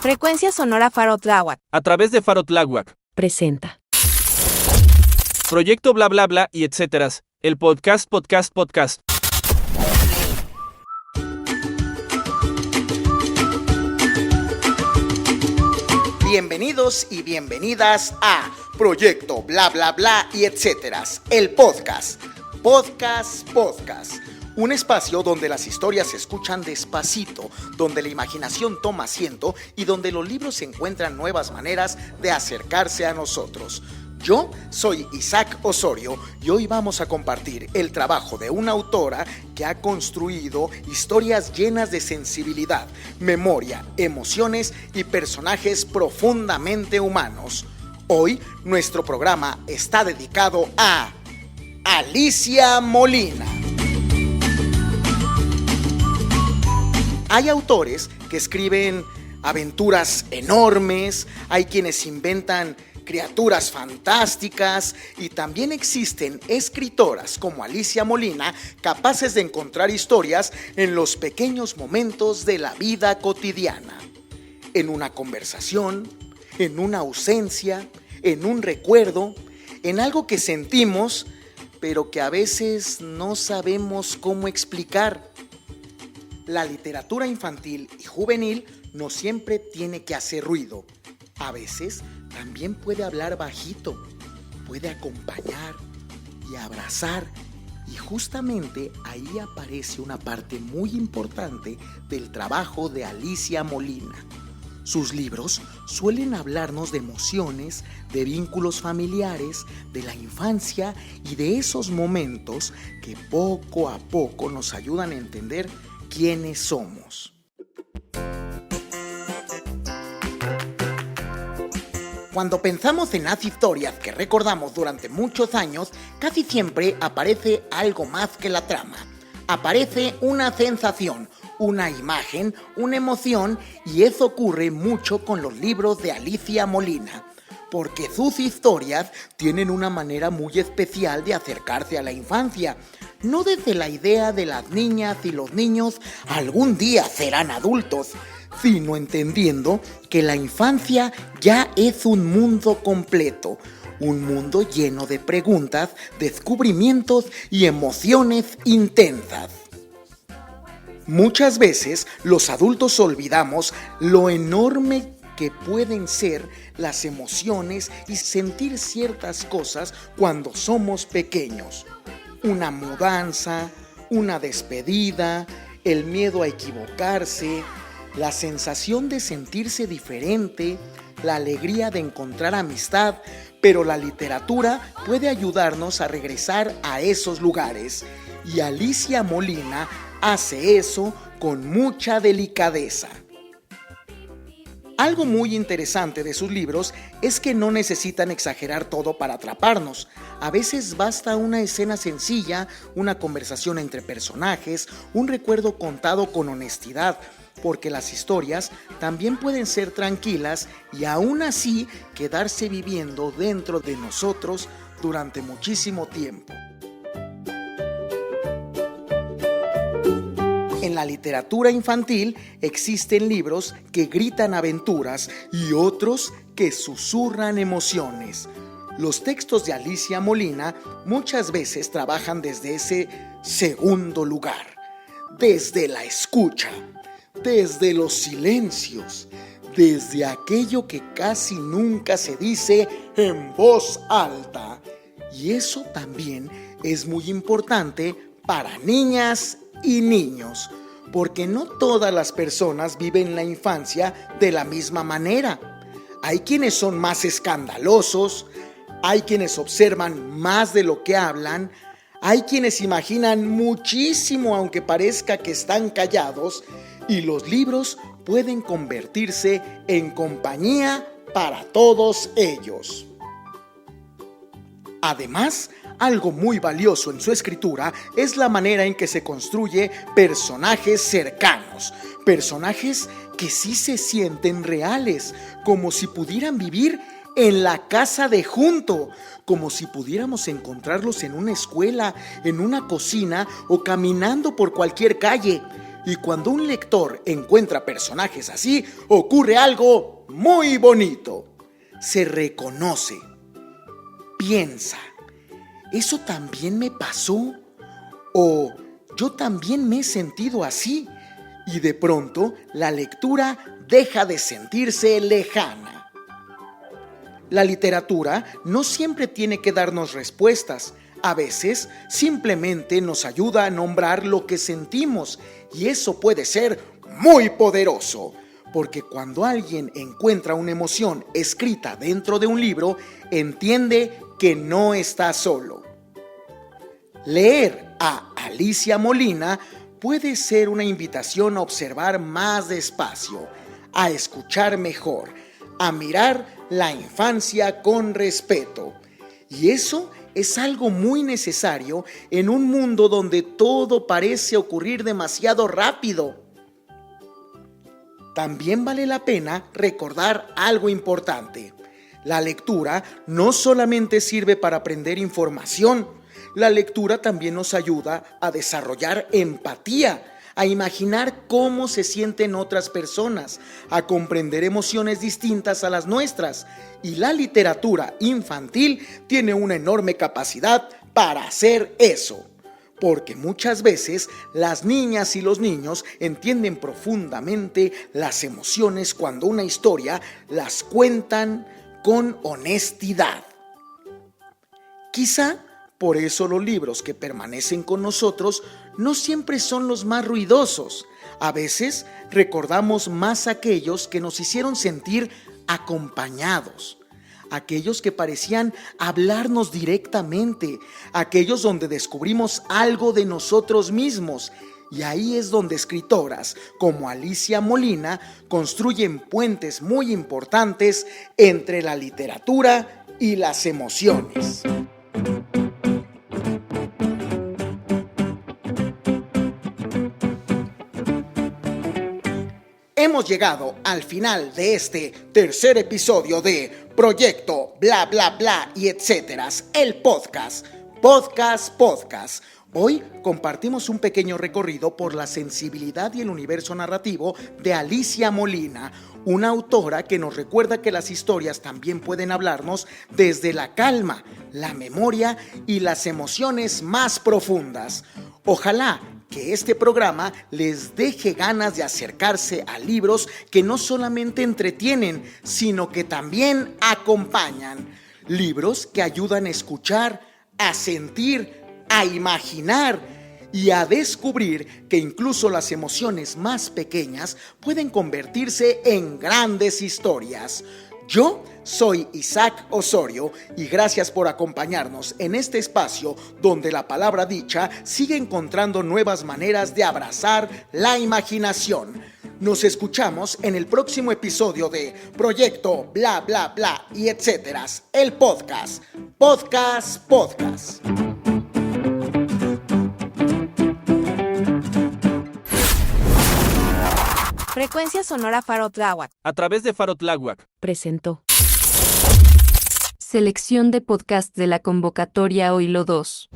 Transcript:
Frecuencia Sonora Faro Tláhuac. A través de Faro Tláhuac. Presenta. Proyecto bla bla bla y etcéteras. El podcast. Bienvenidos y bienvenidas a Proyecto bla bla bla y etcéteras. El podcast. Un espacio donde las historias se escuchan despacito, donde la imaginación toma asiento y donde los libros encuentran nuevas maneras de acercarse a nosotros. Yo soy Isaac Osorio y hoy vamos a compartir el trabajo de una autora que ha construido historias llenas de sensibilidad, memoria, emociones y personajes profundamente humanos. Hoy nuestro programa está dedicado a Alicia Molina. Hay autores que escriben aventuras enormes, hay quienes inventan criaturas fantásticas y también existen escritoras como Alicia Molina capaces de encontrar historias en los pequeños momentos de la vida cotidiana. En una conversación, en una ausencia, en un recuerdo, en algo que sentimos, pero que a veces no sabemos cómo explicar. La literatura infantil y juvenil no siempre tiene que hacer ruido. A veces también puede hablar bajito, puede acompañar y abrazar. Y justamente ahí aparece una parte muy importante del trabajo de Alicia Molina. Sus libros suelen hablarnos de emociones, de vínculos familiares, de la infancia y de esos momentos que poco a poco nos ayudan a entender quiénes somos. Cuando pensamos en las historias que recordamos durante muchos años, casi siempre aparece algo más que la trama. Aparece una sensación, una imagen, una emoción, y eso ocurre mucho con los libros de Alicia Molina, porque sus historias tienen una manera muy especial de acercarse a la infancia. No desde la idea de las niñas y los niños algún día serán adultos, sino entendiendo que la infancia ya es un mundo completo, un mundo lleno de preguntas, descubrimientos y emociones intensas. Muchas veces los adultos olvidamos lo enorme que pueden ser las emociones y sentir ciertas cosas cuando somos pequeños. Una mudanza, una despedida, el miedo a equivocarse, la sensación de sentirse diferente, la alegría de encontrar amistad, pero la literatura puede ayudarnos a regresar a esos lugares. Y Alicia Molina hace eso con mucha delicadeza. Algo muy interesante de sus libros es que no necesitan exagerar todo para atraparnos. A veces basta una escena sencilla, una conversación entre personajes, un recuerdo contado con honestidad, porque las historias también pueden ser tranquilas y aún así quedarse viviendo dentro de nosotros durante muchísimo tiempo. En la literatura infantil existen libros que gritan aventuras y otros que susurran emociones. Los textos de Alicia Molina muchas veces trabajan desde ese segundo lugar, desde la escucha, desde los silencios, desde aquello que casi nunca se dice en voz alta. Y eso también es muy importante para niñas y niños, porque no todas las personas viven la infancia de la misma manera. Hay quienes son más escandalosos, hay quienes observan más de lo que hablan, hay quienes imaginan muchísimo aunque parezca que están callados, y los libros pueden convertirse en compañía para todos ellos. Además, algo muy valioso en su escritura es la manera en que se construye personajes cercanos, personajes que sí se sienten reales, como si pudieran vivir en la casa de junto, como si pudiéramos encontrarlos en una escuela, en una cocina o caminando por cualquier calle. Y cuando un lector encuentra personajes así, ocurre algo muy bonito. Se reconoce, piensa, ¿eso también me pasó? ¿O yo también me he sentido así? Y de pronto la lectura deja de sentirse lejana. La literatura no siempre tiene que darnos respuestas. A veces simplemente nos ayuda a nombrar lo que sentimos y eso puede ser muy poderoso, porque cuando alguien encuentra una emoción escrita dentro de un libro, entiende que no está solo. Leer a Alicia Molina puede ser una invitación a observar más despacio, a escuchar mejor, a mirar la infancia con respeto. Y eso es algo muy necesario en un mundo donde todo parece ocurrir demasiado rápido. También vale la pena recordar algo importante. La lectura no solamente sirve para aprender información, la lectura también nos ayuda a desarrollar empatía, a imaginar cómo se sienten otras personas, a comprender emociones distintas a las nuestras. Y la literatura infantil tiene una enorme capacidad para hacer eso. Porque muchas veces las niñas y los niños entienden profundamente las emociones cuando una historia las cuentan con honestidad. Quizá por eso los libros que permanecen con nosotros no siempre son los más ruidosos. A veces recordamos más aquellos que nos hicieron sentir acompañados, aquellos que parecían hablarnos directamente, aquellos donde descubrimos algo de nosotros mismos. Y ahí es donde escritoras como Alicia Molina construyen puentes muy importantes entre la literatura y las emociones. Hemos llegado al final de este tercer episodio de Proyecto Bla Bla Bla y etcéteras, el podcast. Hoy compartimos un pequeño recorrido por la sensibilidad y el universo narrativo de Alicia Molina, una autora que nos recuerda que las historias también pueden hablarnos desde la calma, la memoria y las emociones más profundas. Ojalá que este programa les deje ganas de acercarse a libros que no solamente entretienen, sino que también acompañan. Libros que ayudan a escuchar, a sentir, a imaginar y a descubrir que incluso las emociones más pequeñas pueden convertirse en grandes historias. Yo soy Isaac Osorio y gracias por acompañarnos en este espacio donde la palabra dicha sigue encontrando nuevas maneras de abrazar la imaginación. Nos escuchamos en el próximo episodio de Proyecto Bla Bla Bla y etcéteras, el podcast. Frecuencia Sonora Faro Tláhuac. A través de Faro Tláhuac. Presentó. Selección de podcast de la convocatoria Oílo 2.